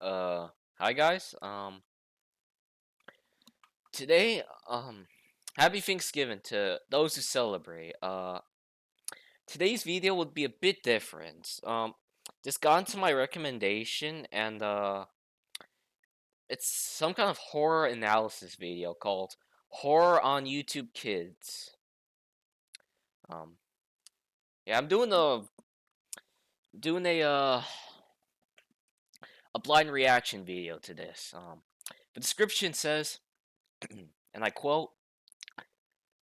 Uh, Hi guys. Today, happy Thanksgiving to those who celebrate. Today's video would be a bit different. Just got into my recommendation, and it's some kind of horror analysis video called "Horror on YouTube Kids." Um, yeah, I'm doing a blind reaction video to this. The description says, and I quote.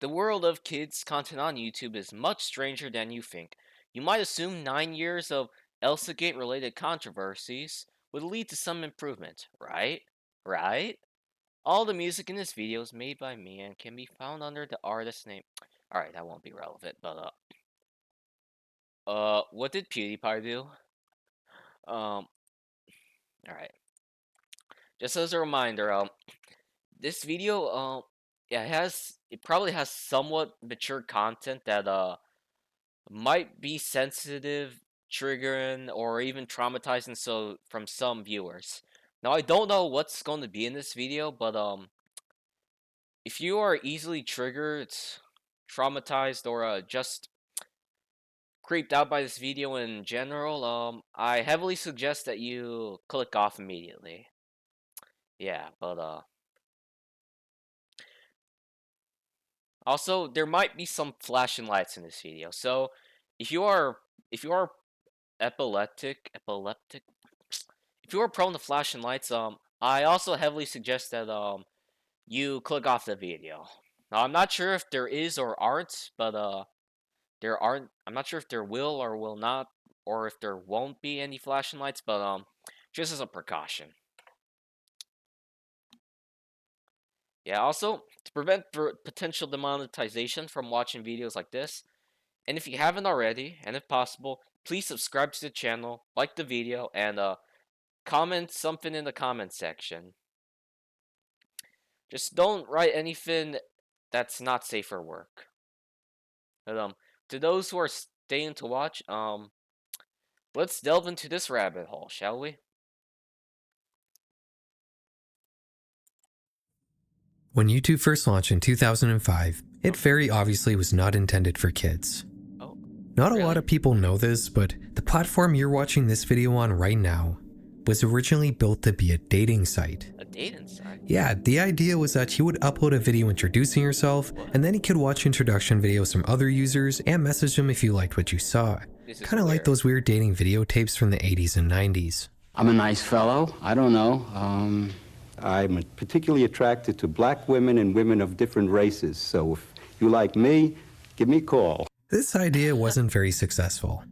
The world of kids content on YouTube is much stranger than you think. You might assume 9 years of Elsagate related controversies would lead to some improvement, right? Right? All the music in this video is made by me and can be found under the artist name. Alright, that won't be relevant, but what did PewDiePie do? Um, alright. Just as a reminder, this video, yeah, it probably has somewhat mature content that, might be sensitive, triggering, or even traumatizing so from some viewers. Now I don't know what's going to be in this video, but if you are easily triggered, traumatized, or just creeped out by this video in general, I heavily suggest that you click off immediately. Yeah, but also there might be some flashing lights in this video. So if you are if you are epileptic, if you are prone to flashing lights, I also heavily suggest that you click off the video. Now I'm not sure if there is or aren't, but there aren't. I'm not sure if there will or will not, or if there won't be any flashing lights, but just as a precaution. Yeah. Also, to prevent potential demonetization from watching videos like this, and if you haven't already, and if possible, please subscribe to the channel, like the video, and comment something in the comment section. Just don't write anything that's not safe for work. But to those who are staying to watch, let's delve into this rabbit hole, shall we? When YouTube first launched in 2005, it Oh, very obviously was not intended for kids. oh, Not a lot really? of people know this, but the platform you're watching this video on right now was originally built to be a dating site. A dating site? Yeah, the idea was that you would upload a video introducing yourself, What? and then you could watch introduction videos from other users and message them if you liked what you saw. This is Kinda like weird. those weird dating videotapes from the 80s and 90s. I'm a nice fellow. I don't know. I'm particularly attracted to black women and women of different races. So if you like me, give me a call. This idea wasn't very successful.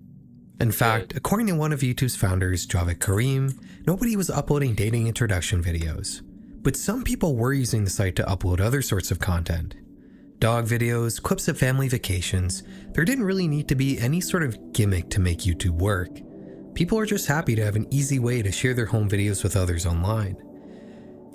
In fact, Good. according to one of YouTube's founders, Javed Karim, nobody was uploading dating introduction videos. But some people were using the site to upload other sorts of content. Dog videos, clips of family vacations. There didn't really need to be any sort of gimmick to make YouTube work. People are just happy to have an easy way to share their home videos with others online.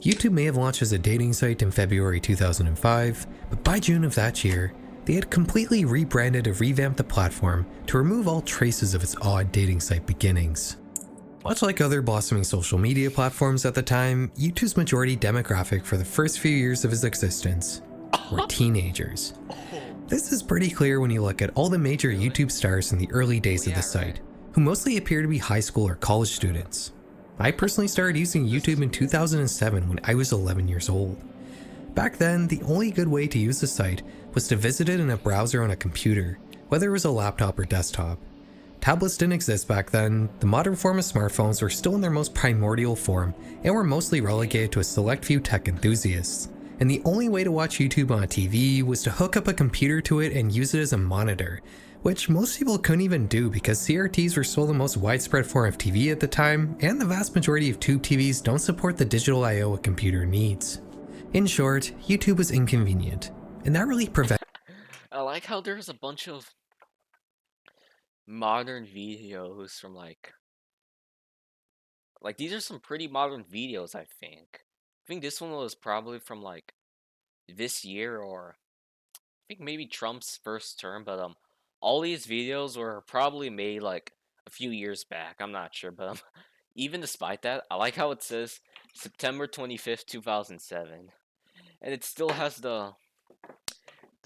YouTube may have launched as a dating site in February 2005, but by June of that year, they had completely rebranded and revamped the platform to remove all traces of its odd dating site beginnings. Much like other blossoming social media platforms at the time, YouTube's majority demographic for the first few years of its existence were teenagers. This is pretty clear when you look at all the major YouTube stars in the early days of the site, who mostly appear to be high school or college students. I personally started using YouTube in 2007 when I was 11 years old. Back then, the only good way to use the site was to visit it in a browser on a computer, whether it was a laptop or desktop. Tablets didn't exist back then, the modern form of smartphones were still in their most primordial form, and were mostly relegated to a select few tech enthusiasts. And the only way to watch YouTube on a TV was to hook up a computer to it and use it as a monitor, which most people couldn't even do because CRTs were still the most widespread form of TV at the time, and the vast majority of tube TVs don't support the digital I/O a computer needs. In short, YouTube was inconvenient, and that really prevented I like how there's a bunch of modern videos from like these are some pretty modern videos, I think. I think this one was probably from like this year, or I think maybe Trump's first term, but all these videos were probably made like a few years back. I'm not sure, but even despite that, I like how it says September 25th, 2007, and it still has the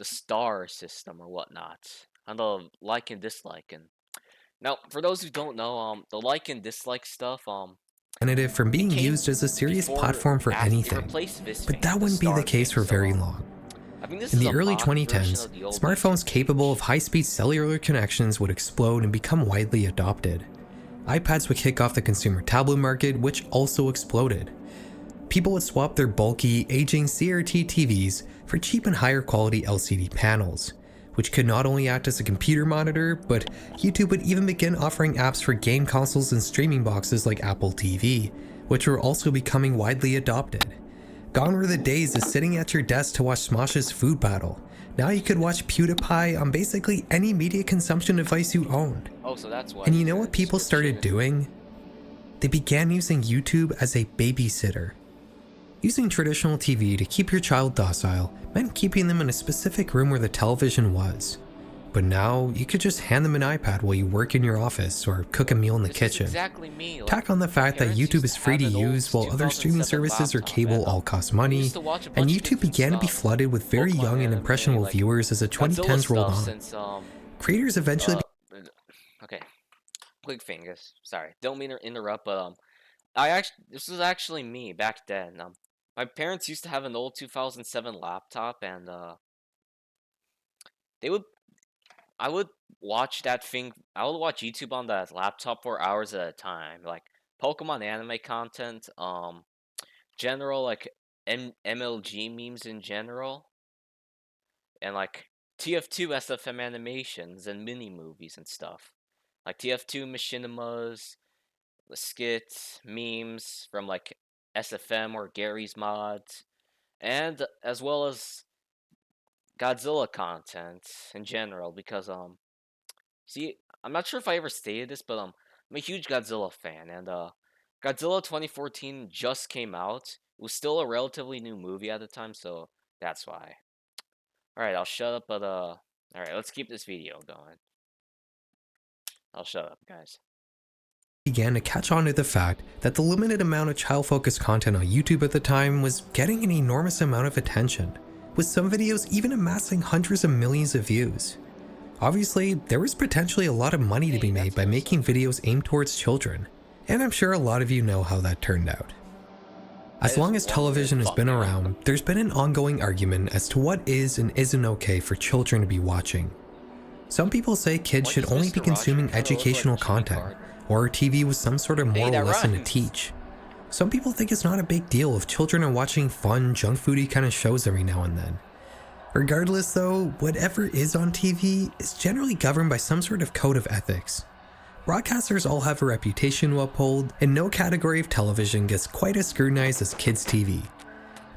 star system or whatnot, and the like and dislike. And now, for those who don't know, the like and dislike stuff, From it being came used as a serious before platform for as it anything, replaced this but thing, that the wouldn't be the star case thing. for So, very long. I think this In is the a early modern version 2010s, of the old smartphones YouTube capable page. of high-speed cellular connections would explode and become widely adopted. iPads would kick off the consumer tablet market, which also exploded. People would swap their bulky, aging CRT TVs for cheap and higher quality LCD panels, which could not only act as a computer monitor, but YouTube would even begin offering apps for game consoles and streaming boxes like Apple TV, which were also becoming widely adopted. Gone were the days of sitting at your desk to watch Smosh's Food Battle. Now you could watch PewDiePie on basically any media consumption device you owned. Oh, so that's why. And you know what people started doing? They began using YouTube as a babysitter. Using traditional TV to keep your child docile meant keeping them in a specific room where the television was. But now, you could just hand them an iPad while you work in your office or cook a meal in the kitchen. Exactly me. Tack on the fact that YouTube is free to use while other streaming services or cable all cost money, and YouTube began to be flooded with very young and impressionable viewers as the 2010s rolled on. Since, Creators eventually okay, quick fingers. Sorry, don't mean to interrupt, but this was actually me back then. My parents used to have an old 2007 laptop, and I would watch that thing. I would watch YouTube on that laptop for hours at a time, like Pokemon anime content, general like MLG memes in general, and like TF2 SFM animations and mini movies and stuff, like TF2 machinimas, the skits, memes from like SFM or Gary's mods, and as well as Godzilla content in general, because see, I'm not sure if I ever stated this, but I'm a huge Godzilla fan, and Godzilla 2014 just came out. It was still a relatively new movie at the time, so that's why. All right, I'll shut up, but all right, let's keep this video going. I'll shut up, guys. Began to catch on to the fact that the limited amount of child-focused content on YouTube at the time was getting an enormous amount of attention, with some videos even amassing hundreds of millions of views. Obviously, there was potentially a lot of money to be made by making videos aimed towards children, and I'm sure a lot of you know how that turned out. As long as television has been around, there's been an ongoing argument as to what is and isn't okay for children to be watching. Some people say kids should only be consuming educational content, or TV with some sort of moral lesson to teach. Some people think it's not a big deal if children are watching fun, junk foody kind of shows every now and then. Regardless though, whatever is on TV is generally governed by some sort of code of ethics. Broadcasters all have a reputation to uphold, and no category of television gets quite as scrutinized as kids' TV.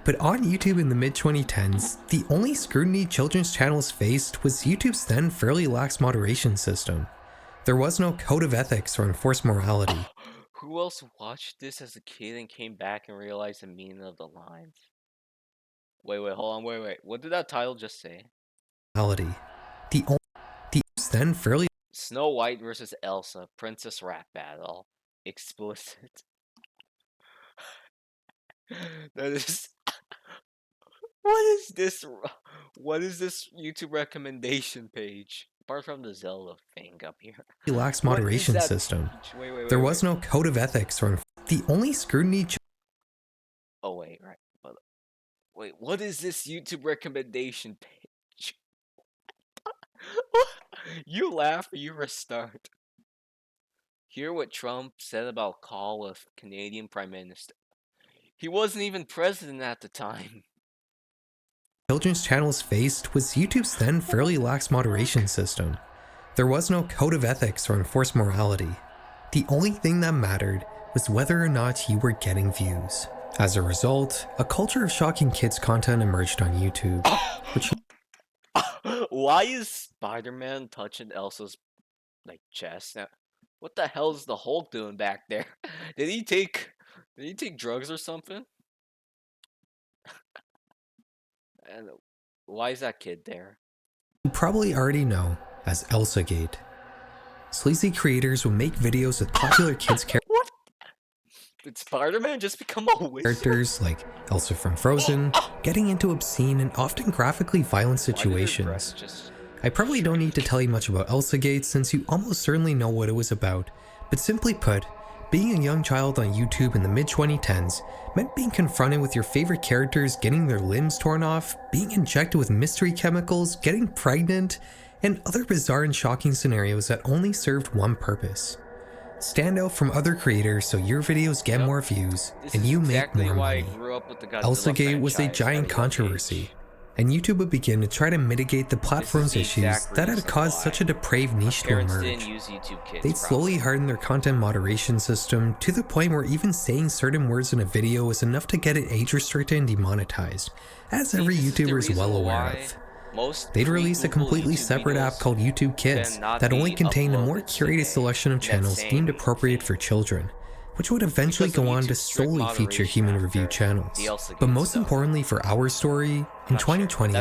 But on YouTube in the mid-2010s, the only scrutiny children's channels faced was YouTube's then fairly lax moderation system. There was no code of ethics or enforced morality. Who else watched this as a kid and came back and realized the meaning of the lines? Wait, hold on, wait. What did that title just say? The then fairly Snow White versus Elsa, Princess Rap Battle. Explicit. That is... What is this YouTube recommendation page? Apart from the Zelda thing up here. lax moderation system. There was no code of ethics or the only scrutiny. Oh wait, right. But wait, what is this YouTube recommendation page? You laugh or you restart. Hear what Trump said about call with Canadian Prime Minister. He wasn't even president at the time. Children's channels faced was YouTube's then fairly lax moderation system. There was no code of ethics or enforced morality. The only thing that mattered was whether or not you were getting views. As a result, a culture of shocking kids content emerged on YouTube, which Why is Spider-Man touching Elsa's chest? Now, what the hell is the Hulk doing back there? Did he take drugs or something? And why is that kid there? you probably already know as ElsaGate. Sleazy creators would make videos with popular kids characters. What? Did Spider-Man just become a wizard? Characters like Elsa from Frozen, getting into obscene and often graphically violent situations. I probably don't need to tell you much about Elsagate since you almost certainly know what it was about, but simply put, being a young child on YouTube in the mid-2010s meant being confronted with your favorite characters getting their limbs torn off, being injected with mystery chemicals, getting pregnant, and other bizarre and shocking scenarios that only served one purpose. Stand out from other creators so your videos get more views and you make more money. Elsagate was a giant controversy, and YouTube would begin to try to mitigate the platform's issues that had caused such a depraved niche to emerge. They'd slowly harden their content moderation system to the point where even saying certain words in a video was enough to get it age restricted and demonetized, as every YouTuber is well aware of. They'd release a completely separate app called YouTube Kids that only contained a more curated selection of channels deemed appropriate for children, which would eventually go on to solely feature human review channels. But most importantly for our story, in 2020,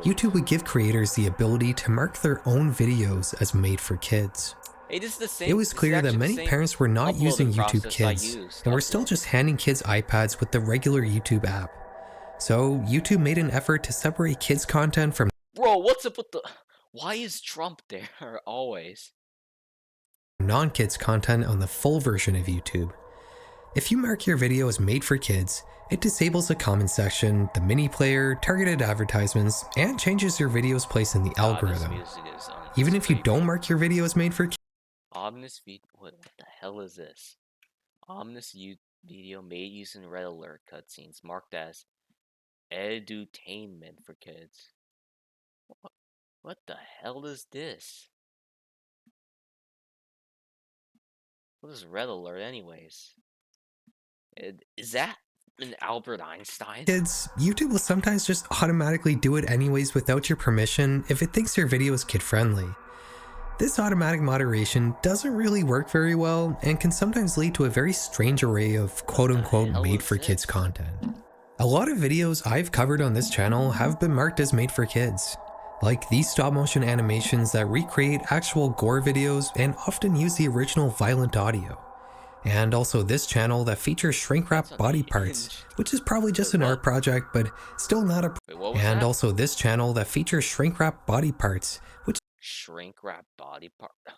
YouTube would give creators the ability to mark their own videos as made for kids. It was clear that many parents were not using YouTube Kids and were still just handing kids iPads with the regular YouTube app. So YouTube made an effort to separate kids content from Bro, what's up with the... Why is Trump there always? non-kids content on the full version of YouTube. If you mark your video as made for kids, it disables the comment section, the mini player, targeted advertisements, and changes your video's place in the algorithm. Even if you don't mark your video as made for kids. Ominous video... What the hell is this? Ominous video made using red alert cutscenes marked as edutainment for kids. What the hell is this? What is red alert anyways? Is that an Albert Einstein? Kids, YouTube will sometimes just automatically do it anyways without your permission if it thinks your video is kid-friendly. This automatic moderation doesn't really work very well and can sometimes lead to a very strange array of quote-unquote made-for-kids content. A lot of videos I've covered on this channel have been marked as made for kids, like these stop-motion animations that recreate actual gore videos and often use the original violent audio. And also this channel that features shrink-wrapped body parts, which is probably just an art project, but still not a... And also this channel that features shrink-wrapped body parts, which... Shrink-wrapped body part... What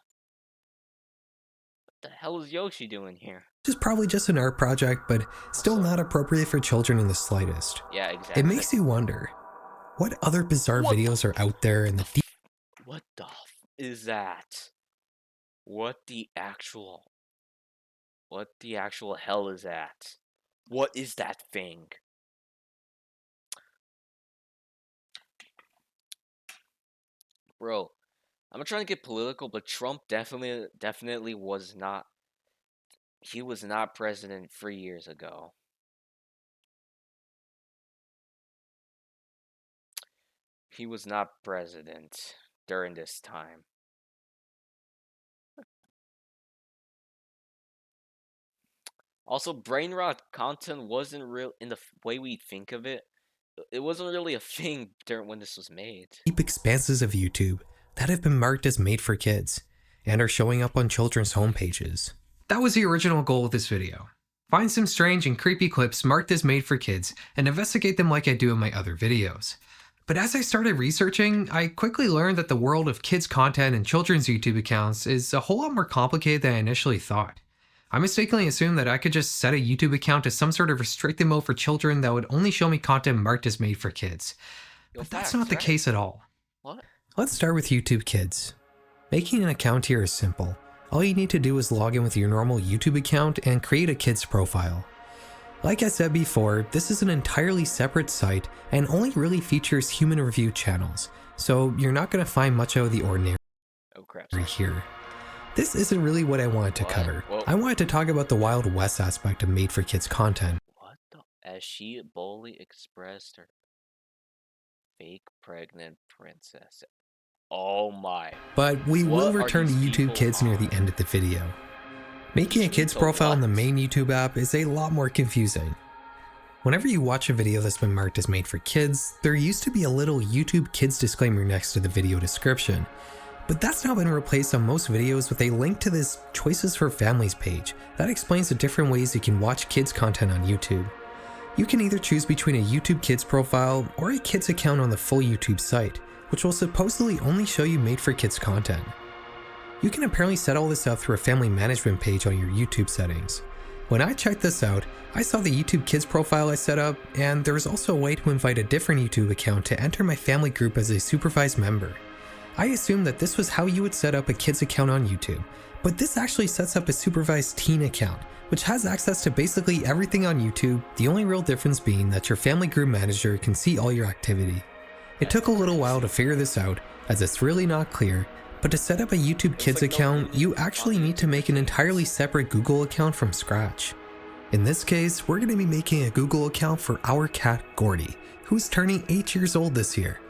the hell is Yoshi doing here? Which is probably just an art project, but still not appropriate for children in the slightest. Yeah, exactly. It makes you wonder, what other bizarre videos are out there in the deep... What the is that? What the actual hell is that? What is that thing? Bro, I'm not trying to get political, but Trump definitely was not... He was not president 3 years ago. He was not president during this time. Also, brain rot content wasn't real in the way we think of it. It wasn't really a thing during when this was made. Deep expanses of YouTube that have been marked as made for kids and are showing up on children's homepages. That was the original goal of this video. Find some strange and creepy clips marked as made for kids and investigate them like I do in my other videos. But as I started researching, I quickly learned that the world of kids content and children's YouTube accounts is a whole lot more complicated than I initially thought. I mistakenly assumed that I could just set a YouTube account to some sort of restricted mode for children that would only show me content marked as made for kids. But that's not the case at all. What? Let's start with YouTube Kids. Making an account here is simple. All you need to do is log in with your normal YouTube account and create a kids profile. Like I said before, this is an entirely separate site and only really features human review channels, so you're not going to find much out of the ordinary here. This isn't really what I wanted to cover. Whoa. I wanted to talk about the Wild West aspect of made for kids content. What the? As she boldly expressed her fake pregnant princess. Oh my. But we will return to YouTube Kids near the end of the video. Making a kids profile in the main YouTube app is a lot more confusing. Whenever you watch a video that's been marked as made for kids, there used to be a little YouTube Kids disclaimer next to the video description. But that's now been replaced on most videos with a link to this Choices for Families page that explains the different ways you can watch kids content on YouTube. You can either choose between a YouTube Kids profile or a kids account on the full YouTube site, which will supposedly only show you made for kids content. You can apparently set all this up through a family management page on your YouTube settings. When I checked this out, I saw the YouTube Kids profile I set up, and there was also a way to invite a different YouTube account to enter my family group as a supervised member. I assumed that this was how you would set up a kids account on YouTube, but this actually sets up a supervised teen account, which has access to basically everything on YouTube, the only real difference being that your family group manager can see all your activity. It took a little while to figure this out, as it's really not clear, but to set up a YouTube Kids account, you actually need to make an entirely separate Google account from scratch. In this case, we're going to be making a Google account for our cat Gordy, who's turning 8 years old this year.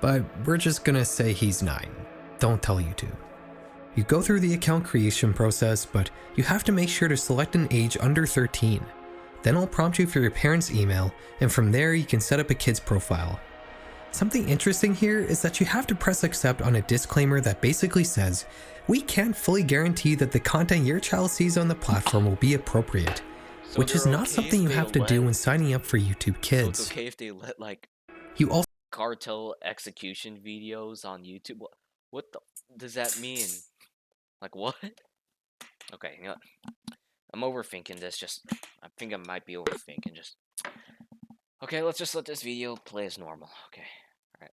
But we're just going to say he's 9. Don't tell YouTube. You go through the account creation process, but you have to make sure to select an age under 13. Then I'll prompt you for your parents' email, and from there you can set up a kid's profile. Something interesting here is that you have to press accept on a disclaimer that basically says, we can't fully guarantee that the content your child sees on the platform will be appropriate, which is not something you have to do when signing up for YouTube Kids. So it's okay if they let like You also cartel execution videos on YouTube. What the does that mean? Like what? Okay, you know, I'm overthinking this. I think I might be overthinking. Okay, let's just let this video play as normal. Okay.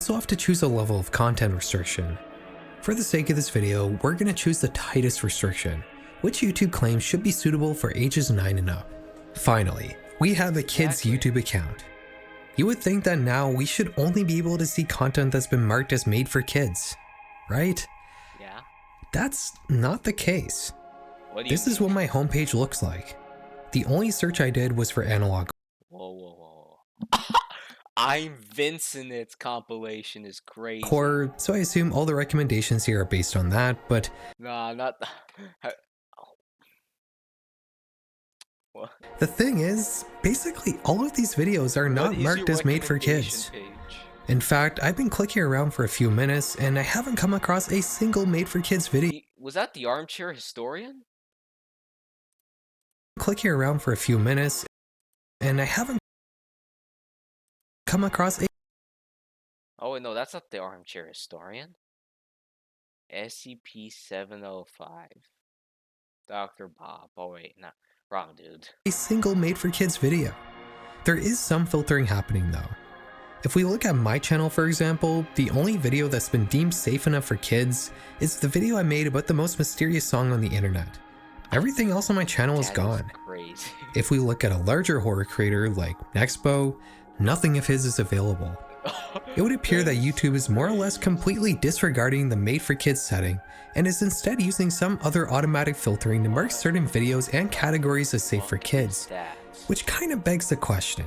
also have to choose a level of content restriction. For the sake of this video, we're going to choose the tightest restriction, which YouTube claims should be suitable for ages 9 and up. Finally, we have a kids YouTube account. You would think that now we should only be able to see content that's been marked as made for kids, right? Yeah. That's not the case. This is what my homepage looks like. The only search I did was for analog. Whoa. I'm Vincent. Its compilation is crazy. Horror, so I assume all the recommendations here are based on that, but Nah, not. What? The thing is, basically all of these videos are not marked as made for kids. In fact, I've been clicking around for a few minutes and I haven't come across a single made for kids video. Was that the armchair historian? Clicking around for a few minutes and I haven't come across a. Oh wait, no, that's not the armchair historian. SCP-705. Dr. Bob. Oh wait, no, wrong dude. A single made for kids video. There is some filtering happening though. If we look at my channel for example, the only video that's been deemed safe enough for kids is the video I made about the most mysterious song on the internet. Everything else on my channel is gone. Crazy. If we look at a larger horror creator like Nexpo, nothing of his is available. It would appear that YouTube is more or less completely disregarding the made for kids setting and is instead using some other automatic filtering to mark certain videos and categories as safe for kids, which kind of begs the question,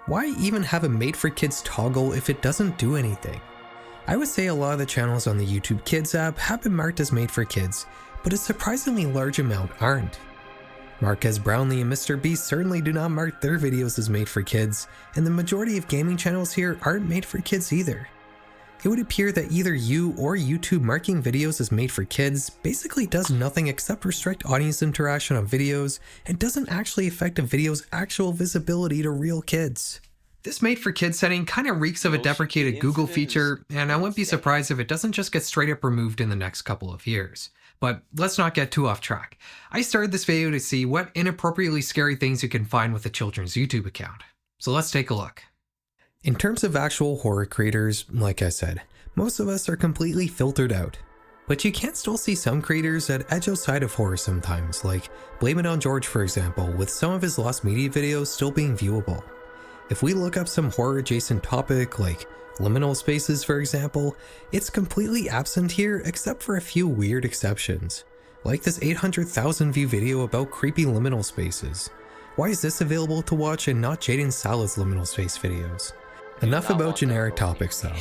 why even have a made for kids toggle if it doesn't do anything? I would say a lot of the channels on the YouTube Kids app have been marked as made for kids, but a surprisingly large amount aren't. Marquez Brownlee and Mr. Beast certainly do not mark their videos as made for kids, and the majority of gaming channels here aren't made for kids either. It would appear that either you or YouTube marking videos as made for kids basically does nothing except restrict audience interaction on videos and doesn't actually affect a video's actual visibility to real kids. This made for kids setting kind of reeks of a deprecated Google feature, and I wouldn't be surprised if it doesn't just get straight up removed in the next couple of years. But let's not get too off track. I started this video to see what inappropriately scary things you can find with a children's YouTube account. So let's take a look. In terms of actual horror creators, like I said, most of us are completely filtered out. But you can still see some creators that edge outside of horror sometimes, like Blame It On George for example, with some of his lost media videos still being viewable. If we look up some horror adjacent topic like liminal spaces for example, it's completely absent here except for a few weird exceptions. Like this 800,000 view video about creepy liminal spaces. Why is this available to watch and not Jaden Salah's liminal space videos? Enough about generic topics though.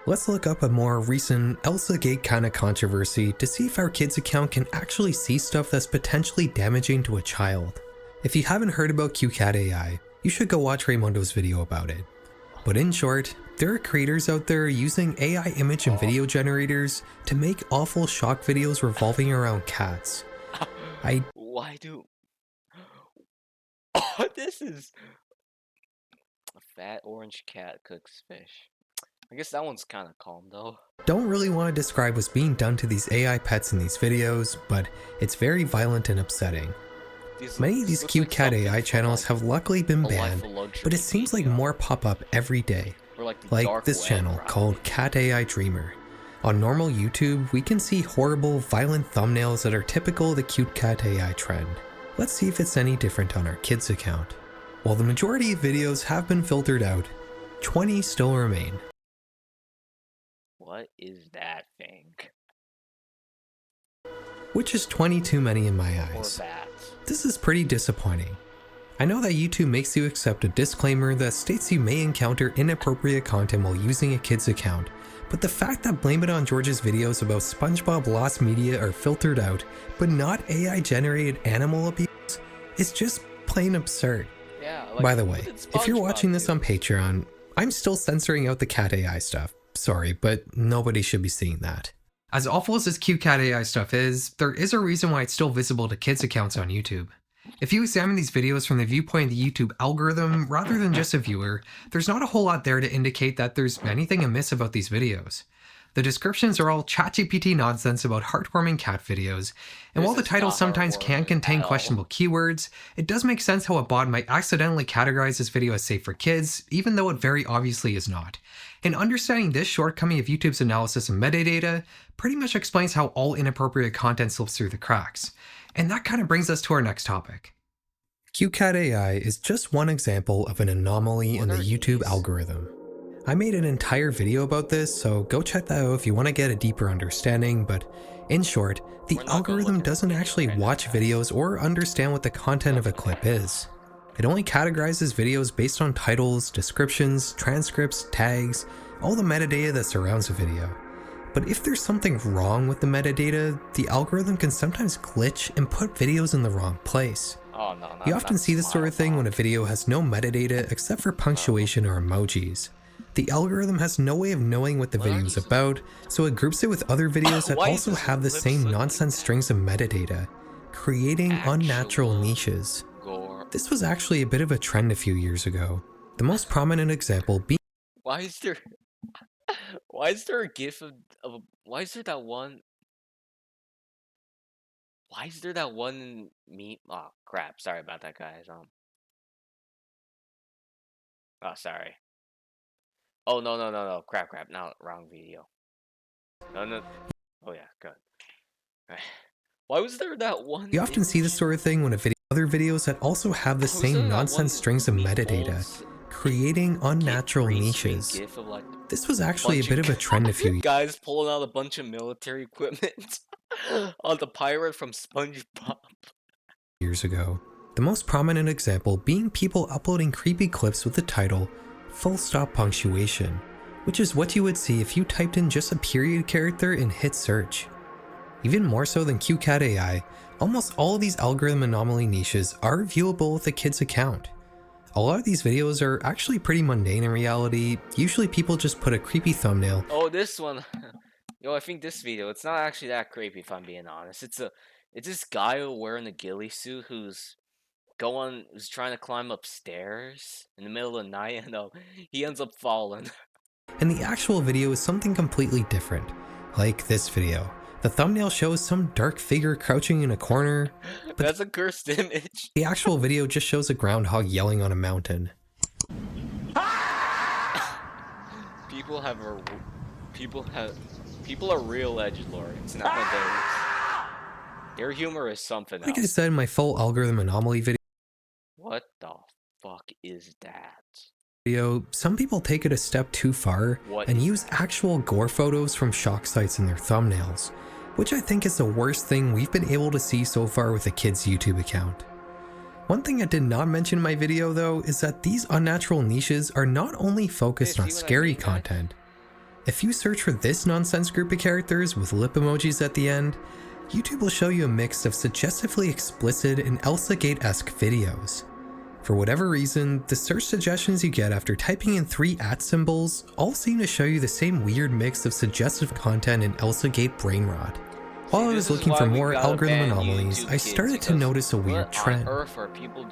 Let's look up a more recent Elsa Gate kind of controversy to see if our kid's account can actually see stuff that's potentially damaging to a child. If you haven't heard about QCat AI, you should go watch Raymondo's video about it. But in short, There are creators out there using AI image and video generators to make awful shock videos revolving around cats. Why do... Oh, this is... A fat orange cat cooks fish. I guess that one's kind of calm though. Don't really want to describe what's being done to these AI pets in these videos, but it's very violent and upsetting. Many of these cute cat AI channels have luckily been banned, but it seems like more pop up every day. Like this channel called Cat AI Dreamer. On normal YouTube, we can see horrible, violent thumbnails that are typical of the cute cat AI trend. Let's see if it's any different on our kids account. While the majority of videos have been filtered out, 20 still remain. What is that thing? Which is 20 too many in my eyes. This is pretty disappointing. I know that YouTube makes you accept a disclaimer that states you may encounter inappropriate content while using a kid's account, but the fact that Blame It on George's videos about SpongeBob Lost Media are filtered out, but not AI generated animal abuse, is just plain absurd. Yeah, like, by the way, if you're watching this on Patreon, I'm still censoring out the cat AI stuff. Sorry, but nobody should be seeing that. As awful as this cute cat AI stuff is, there is a reason why it's still visible to kids' accounts on YouTube. If you examine these videos from the viewpoint of the YouTube algorithm rather than just a viewer, there's not a whole lot there to indicate that there's anything amiss about these videos. The descriptions are all ChatGPT nonsense about heartwarming cat videos, and while the titles sometimes can contain questionable keywords, it does make sense how a bot might accidentally categorize this video as safe for kids, even though it very obviously is not. And understanding this shortcoming of YouTube's analysis of metadata pretty much explains how all inappropriate content slips through the cracks. And that kind of brings us to our next topic. QCat AI is just one example of an anomaly in the YouTube algorithm. I made an entire video about this, so go check that out if you want to get a deeper understanding, but in short, the algorithm doesn't actually watch videos or understand what the content of a clip is. It only categorizes videos based on titles, descriptions, transcripts, tags, all the metadata that surrounds a video. But if there's something wrong with the metadata, the algorithm can sometimes glitch and put videos in the wrong place. You often see this sort of thing when a video has no metadata except for punctuation or emojis. The algorithm has no way of knowing what the video is about, so it groups it with other videos that also have the same nonsense strings of metadata, creating unnatural niches. This was actually a bit of a trend a few years ago. The most prominent example being— Why is there a gif of why is there that one meme? Oh crap, sorry about that, guys. Oh sorry. Oh no, crap, no, wrong video. No. Oh yeah, good. Alright. Why was there that one? You often see this sort of thing when other videos that also have the same nonsense strings of metadata, creating unnatural niches. This was actually a bit of a trend a few guys pulling out a bunch of military equipment on the pirate from SpongeBob years ago. The most prominent example being people uploading creepy clips with the title full stop punctuation, which is what you would see if you typed in just a period character and hit search. Even more so than QCat AI, almost all of these algorithm anomaly niches are viewable with a kid's account. A lot of these videos are actually pretty mundane in reality. Usually people just put a creepy thumbnail. Oh, this one. Yo, I think this video, it's not actually that creepy if I'm being honest. It's this guy wearing a ghillie suit who's trying to climb upstairs in the middle of the night, and he ends up falling. And the actual video is something completely different. Like this video. The thumbnail shows some dark figure crouching in a corner, but that's a cursed image. The actual video just shows a groundhog yelling on a mountain. People are real edgelords nowadays. Their humor is something else. Like I said in my full algorithm anomaly video. What the fuck is that? Some people take it a step too far and use actual gore photos from shock sites in their thumbnails, which I think is the worst thing we've been able to see so far with a kid's YouTube account. One thing I did not mention in my video though is that these unnatural niches are not only focused on scary content. If you search for this nonsense group of characters with lip emojis at the end, YouTube will show you a mix of suggestively explicit and Elsa Gate-esque videos. For whatever reason, the search suggestions you get after typing in 3 symbols all seem to show you the same weird mix of suggestive content and Elsagate brain rot. While I was looking for more algorithm anomalies, I started to notice a weird trend.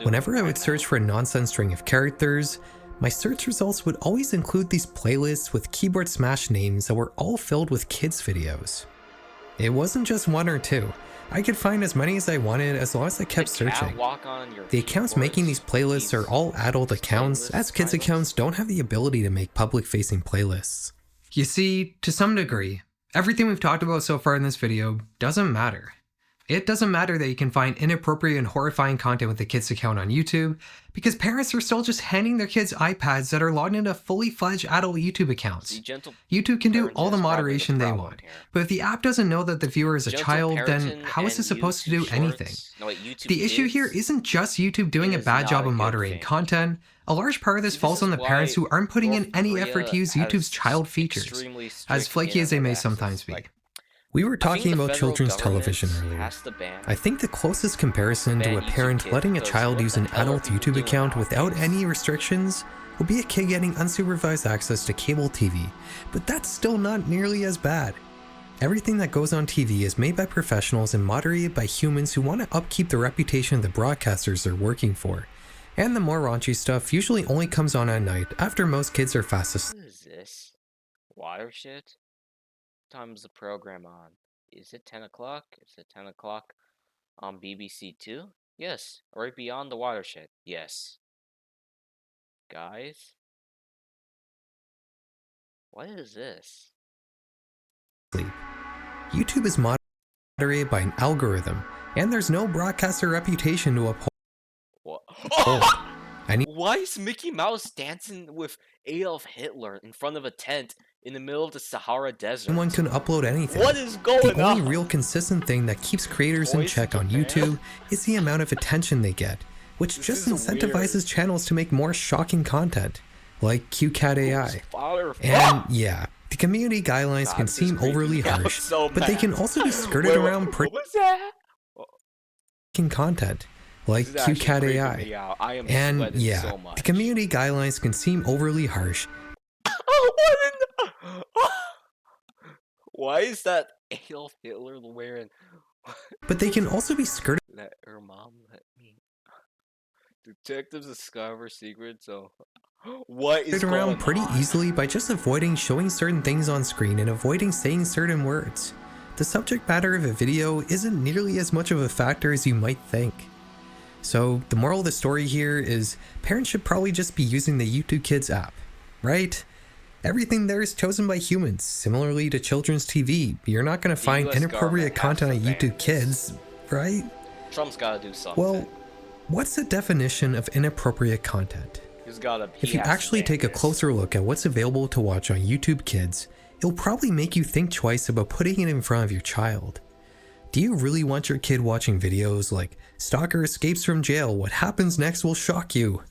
Whenever I would search for a nonsense string of characters, my search results would always include these playlists with keyboard smash names that were all filled with kids videos. It wasn't just 1 or 2. I could find as many as I wanted as long as I kept searching. The accounts making these playlists are all adult accounts, as kids accounts don't have the ability to make public-facing playlists. You see, to some degree, everything we've talked about so far in this video doesn't matter. It doesn't matter that you can find inappropriate and horrifying content with a kid's account on YouTube, because parents are still just handing their kids iPads that are logged into fully fledged adult YouTube accounts. YouTube can do all the moderation they want, but if the app doesn't know that the viewer is a child, then how is it supposed to do anything? The issue here isn't just YouTube doing a bad job of moderating content. A large part of this falls on the parents who aren't putting in any effort to use YouTube's child features, as flaky as they may sometimes be. We were talking about children's television earlier. I think the closest comparison to a parent letting a child use an adult YouTube account without any restrictions would be a kid getting unsupervised access to cable TV, but that's still not nearly as bad. Everything that goes on TV is made by professionals and moderated by humans who want to upkeep the reputation of the broadcasters they're working for. And the more raunchy stuff usually only comes on at night after most kids are fast asleep. What is this? Watershed? Time's the program on? Is it 10 o'clock? Is it 10 o'clock on BBC 2? Yes. Right beyond the watershed? Yes. Guys? What is this? YouTube is moderated by an algorithm, and there's no broadcaster reputation to uphold. What? Oh. Why is Mickey Mouse dancing with Adolf Hitler in front of a tent in the middle of the Sahara Desert? Anyone can upload anything. What is going on? The only real consistent thing that keeps creators in check on YouTube is the amount of attention they get, which just incentivizes channels to make more shocking content, like QCatAI. And yeah, the community guidelines can seem overly harsh, but they can also be skirted around pretty content, like QCatAI. And yeah, the community guidelines can seem overly harsh. Why is that Adolf Hitler wearing? But they can also be skirted. Let her mom let me. Detectives discover secrets. So, what is going around pretty on? Easily by just avoiding showing certain things on screen and avoiding saying certain words. The subject matter of a video isn't nearly as much of a factor as you might think. So the moral of the story here is parents should probably just be using the YouTube Kids app, right? Everything there is chosen by humans, similarly to children's TV. You're not going to find inappropriate content on YouTube Kids, right? Trump's got to do something. Well, what's the definition of inappropriate content? If you actually take a closer look at what's available to watch on YouTube Kids, it'll probably make you think twice about putting it in front of your child. Do you really want your kid watching videos like "Stalker escapes from jail, what happens next will shock you"?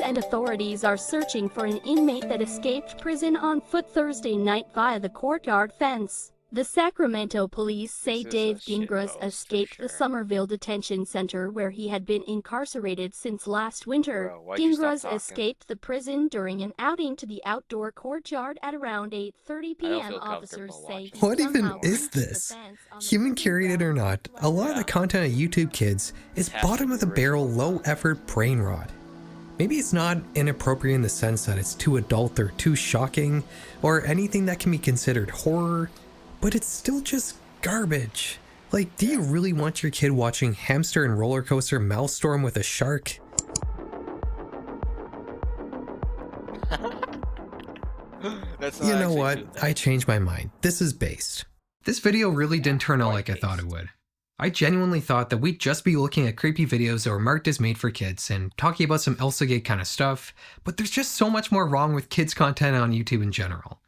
And authorities are searching for an inmate that escaped prison on foot Thursday night via the courtyard fence. The Sacramento police say Dave Gingras escaped the Somerville Detention Center where he had been incarcerated since last winter. Gingras escaped the prison during an outing to the outdoor courtyard at around 8:30 p.m. Officers say he What even somehow is reached the this? fence on the Human playground. curated or not, a lot of the content on YouTube Kids is bottom of the barrel, low effort brain rot. Maybe it's not inappropriate in the sense that it's too adult or too shocking, or anything that can be considered horror, but it's still just garbage. Like, do you really want your kid watching Hamster and Roller Coaster Maelstrom with a shark? You know what? I changed my mind. This is based. This video really didn't turn out like I thought it would. I genuinely thought that we'd just be looking at creepy videos that were marked as made for kids and talking about some Elsagate kind of stuff, but there's just so much more wrong with kids content on YouTube in general.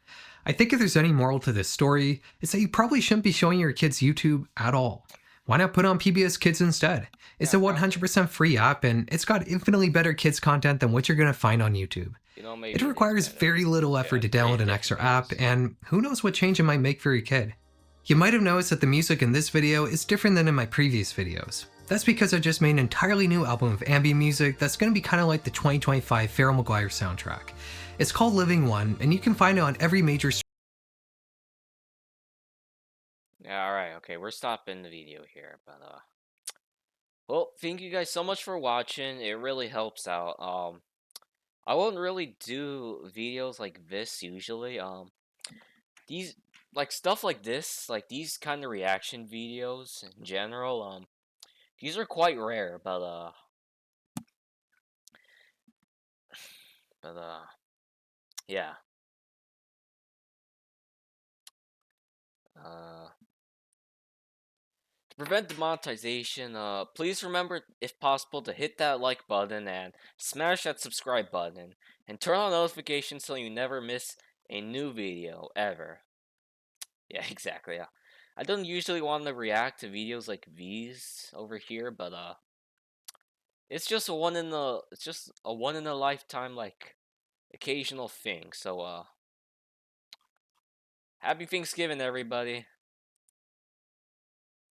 I think if there's any moral to this story, it's that you probably shouldn't be showing your kids YouTube at all. Why not put on PBS Kids instead? It's a 100% free app and it's got infinitely better kids content than what you're going to find on YouTube. It requires very little effort to download an extra app, and who knows what change it might make for your kid. You might have noticed that the music in this video is different than in my previous videos. That's because I just made an entirely new album of ambient music that's going to be kind of like the 2025 Farrell McGuire soundtrack. It's called Living One, and you can find it on every major Yeah, alright, okay, we're stopping the video here, but well, thank you guys so much for watching. It really helps out. I won't really do videos like this usually. These like stuff like this, like these kind of reaction videos in general, these are quite rare, but yeah. To prevent demonetization, please remember, if possible, to hit that like button and smash that subscribe button, and turn on notifications so you never miss a new video ever. Yeah, exactly. Yeah. I don't usually want to react to videos like these over here, but it's just a one in a lifetime like occasional thing. So happy Thanksgiving, everybody.